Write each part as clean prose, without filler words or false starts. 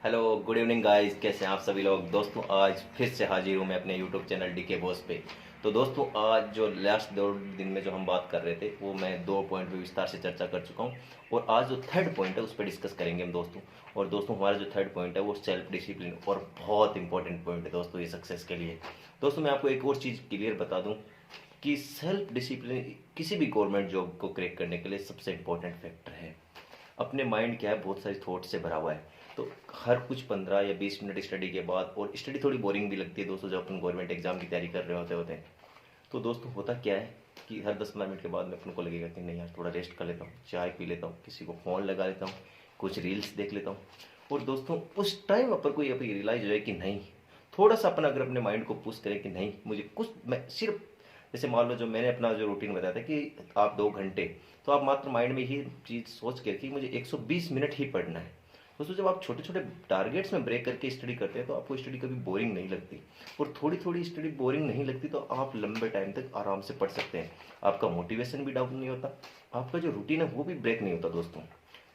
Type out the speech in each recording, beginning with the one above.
Hello good evening guys, कैसे हैं आप सभी लोग। दोस्तों आज फिर से हाजिर हूँ मैं अपने यूट्यूब चैनल डीके बॉस पे। तो दोस्तों आज जो लास्ट 2 दिन में जो हम बात कर रहे थे वो मैं 2 पॉइंट पे विस्तार से चर्चा कर चुका हूँ। और आज जो थर्ड पॉइंट है उस पर डिस्कस करेंगे हम दोस्तों। और दोस्तों हमारा जो थर्ड पॉइंट है वो सेल्फ डिसिप्लिन, और बहुत इंपॉर्टेंट पॉइंट है दोस्तों ये सक्सेस के लिए। दोस्तों मैं आपको एक और चीज़ क्लियर बता दूँ कि सेल्फ डिसिप्लिन किसी भी गवर्नमेंट जॉब को क्रैक करने के लिए सबसे इंपॉर्टेंट फैक्टर है। अपने माइंड क्या है, बहुत सारी थॉट से भरा हुआ है। तो हर कुछ 15 या 20 मिनट स्टडी के बाद, और स्टडी थोड़ी बोरिंग भी लगती है दोस्तों जब अपन गवर्नमेंट एग्जाम की तैयारी कर रहे होते हैं। तो दोस्तों होता क्या है कि हर 10-15 मिनट के बाद में अपन को लगेगा कि नहीं यार थोड़ा रेस्ट कर लेता हूँ, चाय पी लेता हूँ, किसी को फ़ोन लगा लेता हूँ, कुछ रील्स देख लेता हूँ। और दोस्तों उस टाइम अपन को ये अभी रियलाइज हो है कि नहीं, थोड़ा सा अपन अगर अपने माइंड को पुश करें कि नहीं मुझे कुछ, मैं सिर्फ जैसे मान लो जो मैंने अपना जो रूटीन बताया था कि आप 2 घंटे, तो आप मात्र माइंड में ही चीज़ सोच कर कि मुझे 120 मिनट ही पढ़ना है। दोस्तों जब आप छोटे छोटे टारगेट्स में ब्रेक करके स्टडी करते हैं तो आपको स्टडी कभी बोरिंग नहीं लगती। और थोड़ी थोड़ी स्टडी बोरिंग नहीं लगती तो आप लंबे टाइम तक आराम से पढ़ सकते हैं। आपका मोटिवेशन भी डाउन नहीं होता, आपका जो रूटीन है वो भी ब्रेक नहीं होता दोस्तों।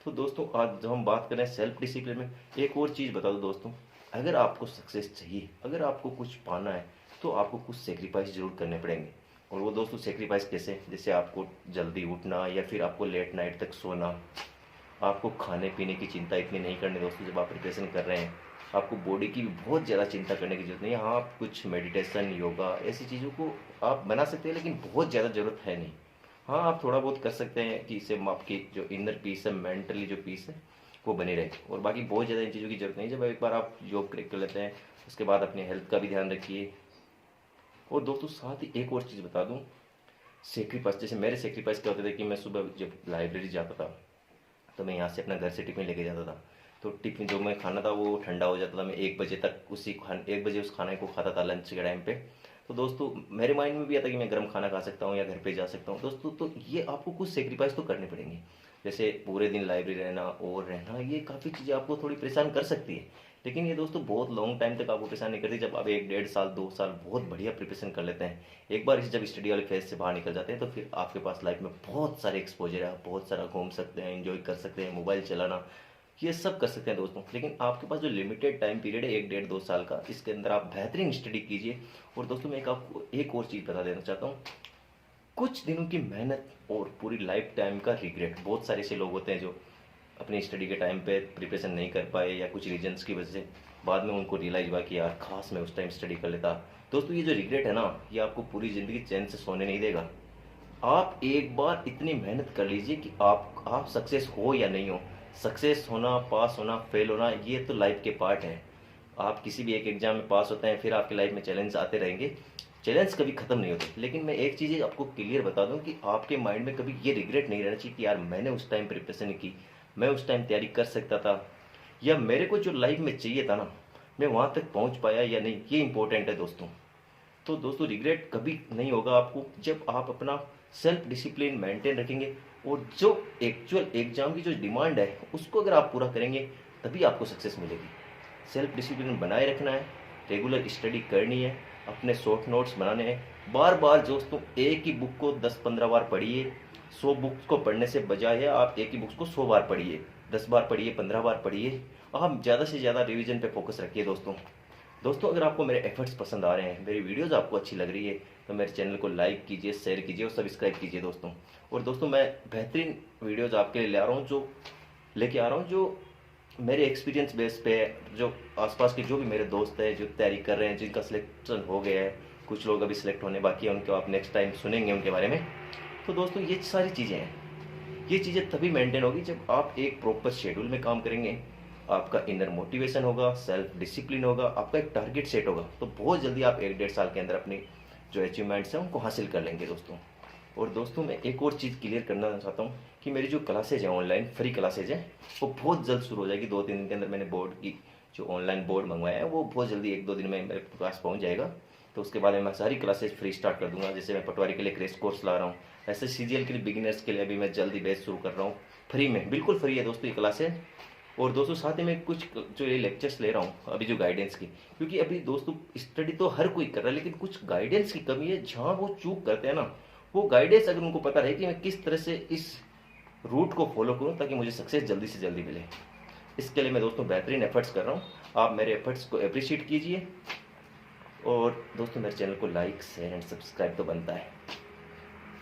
तो दोस्तों आज जब हम बात करें सेल्फ डिसिप्लिन में, एक और चीज़ बता दो दोस्तों, अगर आपको सक्सेस चाहिए, अगर आपको कुछ पाना है, तो आपको कुछ सेक्रीफाइस जरूर करने पड़ेंगे। और वो दोस्तों सेक्रीफाइस कैसे, जैसे आपको जल्दी उठना या फिर आपको लेट नाइट तक सोना, आपको खाने पीने की चिंता इतनी नहीं करनी दोस्तों जब आप प्रिपरेशन कर रहे हैं। आपको बॉडी की भी बहुत ज़्यादा चिंता करने की जरूरत नहीं है। हाँ आप कुछ मेडिटेशन, योगा ऐसी चीज़ों को आप बना सकते हैं, लेकिन बहुत ज़्यादा ज़रूरत है नहीं। हाँ आप थोड़ा बहुत कर सकते हैं कि इससे आपकी जो इनर पीस है, मेंटली जो पीस है वो बनी रहे। और बाकी बहुत ज़्यादा इन चीज़ों की जरूरत नहीं। जब एक बार आप जॉब क्रैक कर लेते हैं उसके बाद अपनी हेल्थ का भी ध्यान रखिए। और दोस्तों साथ ही एक और चीज़ बता दूँ, सेक्रीफाइस, जैसे मेरे सेक्रीफाइस क्या होते थे कि मैं सुबह जब लाइब्रेरी जाता था तो मैं यहाँ से अपना घर से टिफ़िन लेके जाता था। तो टिफ़िन जो मैं खाना था वो ठंडा हो जाता था, मैं 1 बजे तक 1 बजे उस खाने को खाता था लंच के टाइम पे। तो दोस्तों मेरे माइंड में भी आता कि मैं गर्म खाना खा सकता हूँ या घर पे जा सकता हूँ दोस्तों। तो ये आपको कुछ सेक्रीफाइस तो करने पड़ेंगे। जैसे पूरे दिन लाइब्रेरी रहना और रहना, ये काफ़ी चीज़ें आपको थोड़ी परेशान कर सकती है। लेकिन ये दोस्तों बहुत लॉन्ग टाइम तक आपको परेशान नहीं करती जब आप 1 डेढ़ साल 2 साल बहुत बढ़िया प्रिपरेशन कर लेते हैं। एक बार इस जब स्टडी वाले फेज से बाहर निकल जाते हैं तो फिर आपके पास लाइफ में बहुत सारे एक्सपोजर है, आप बहुत सारा घूम सकते हैं, एंजॉय कर सकते हैं, मोबाइल चलाना ये सब कर सकते हैं दोस्तों। लेकिन आपके पास जो लिमिटेड टाइम पीरियड है 1 डेढ़ 2 साल का, इसके अंदर आप बेहतरीन स्टडी कीजिए। और दोस्तों मैं आपको एक और चीज़ बता देना चाहता हूँ, कुछ दिनों की मेहनत और पूरी लाइफ टाइम का रिग्रेट। बहुत सारे ऐसे लोग होते हैं जो अपनी स्टडी के टाइम पे प्रिपरेशन नहीं कर पाए या कुछ रीजंस की वजह से बाद में उनको रियलाइज हुआ कि यार खास मैं उस टाइम स्टडी कर लेता। दोस्तों ये जो रिग्रेट है ना, ये आपको पूरी ज़िंदगी चैन से सोने नहीं देगा। आप एक बार इतनी मेहनत कर लीजिए कि आप सक्सेस हो या नहीं हो, सक्सेस होना, पास होना, फेल होना, ये तो लाइफ के पार्ट है। आप किसी भी एक एग्जाम में पास होते हैं, फिर आपकी लाइफ में चैलेंज आते रहेंगे, चैलेंज कभी खत्म नहीं होते। लेकिन मैं एक चीज़ आपको क्लियर बता दूं कि आपके माइंड में कभी ये रिग्रेट नहीं रहना चाहिए कि यार मैंने उस टाइम प्रिपरेशन की, मैं उस टाइम तैयारी कर सकता था, या मेरे को जो लाइफ में चाहिए था ना मैं वहाँ तक पहुँच पाया या नहीं, ये इंपॉर्टेंट है दोस्तों। तो दोस्तों रिग्रेट कभी नहीं होगा आपको जब आप अपना सेल्फ डिसिप्लिन मेंटेन रखेंगे। और जो एक्चुअल एग्जाम की जो डिमांड है उसको अगर आप पूरा करेंगे तभी आपको सक्सेस मिलेगी। सेल्फ डिसिप्लिन बनाए रखना है, रेगुलर स्टडी करनी है, अपने शॉर्ट नोट्स बनाने हैं। बार बार दोस्तों एक ही बुक को 10-15 बार पढ़िए। 100 बुक्स को पढ़ने से बजाय आप एक ही बुक्स को 100 बार पढ़िए, 10 बार पढ़िए, 15 बार पढ़िए। आप ज़्यादा से ज़्यादा रिवीजन पे फोकस रखिए दोस्तों। दोस्तों अगर आपको मेरे एफर्ट्स पसंद आ रहे हैं, मेरी वीडियोस आपको अच्छी लग रही है, तो मेरे चैनल को लाइक कीजिए, शेयर कीजिए और सब्सक्राइब कीजिए दोस्तों। और दोस्तों मैं बेहतरीन वीडियोस आपके लिए ले आ रहा हूँ, जो लेके आ रहा हूँ जो मेरे एक्सपीरियंस बेस पे है। जो आसपास के जो भी मेरे दोस्त हैं जो तैयारी कर रहे हैं, जिनका सिलेक्शन हो गया है, कुछ लोग अभी सिलेक्ट होने बाकी है, उनको आप नेक्स्ट टाइम सुनेंगे उनके बारे में। तो दोस्तों ये सारी चीज़ें हैं, ये चीज़ें तभी मेंटेन होगी जब आप एक प्रॉपर शेड्यूल में काम करेंगे, आपका इनर मोटिवेशन होगा, सेल्फ डिसिप्लिन होगा, आपका एक टारगेट सेट होगा, तो बहुत जल्दी आप 1 डेढ़ साल के अंदर अपनी जो अचीवमेंट्स हैं उनको हासिल कर लेंगे दोस्तों। और दोस्तों मैं एक और चीज़ क्लियर करना चाहता हूँ कि मेरी जो क्लासेज हैं ऑनलाइन फ्री क्लासेज हैं वो बहुत जल्द शुरू हो जाएगी। 2-3 दिन के अंदर मैंने बोर्ड की जो ऑनलाइन बोर्ड मंगवाया है वो बहुत जल्दी 1-2 दिन में मेरे पास पहुँच जाएगा। तो उसके बाद मैं सारी क्लासेज फ्री स्टार्ट कर दूंगा। जैसे मैं पटवारी के लिए क्रैश कोर्स ला रहा हूँ, ऐसे सीजीएल के लिए बिगिनर्स के लिए अभी मैं जल्दी बैच शुरू कर रहा हूँ, फ्री में, बिल्कुल फ्री है दोस्तों ये क्लासेज। और दोस्तों साथ ही में कुछ जो ये लेक्चर्स ले रहा हूँ अभी जो गाइडेंस की, क्योंकि अभी दोस्तों स्टडी तो हर कोई कर रहा है लेकिन कुछ गाइडेंस की कमी है। जहाँ वो चूक करते हैं ना, वो गाइडेंस अगर उनको पता रहे कि मैं किस तरह से इस रूट को फॉलो करूँ ताकि मुझे सक्सेस जल्दी से जल्दी मिले, इसके लिए मैं दोस्तों बेहतरीन एफर्ट्स कर रहा हूँ, आप मेरे एफर्ट्स को अप्रिशिएट कीजिए। और दोस्तों मेरे चैनल को लाइक शेयर एंड सब्सक्राइब तो बनता है।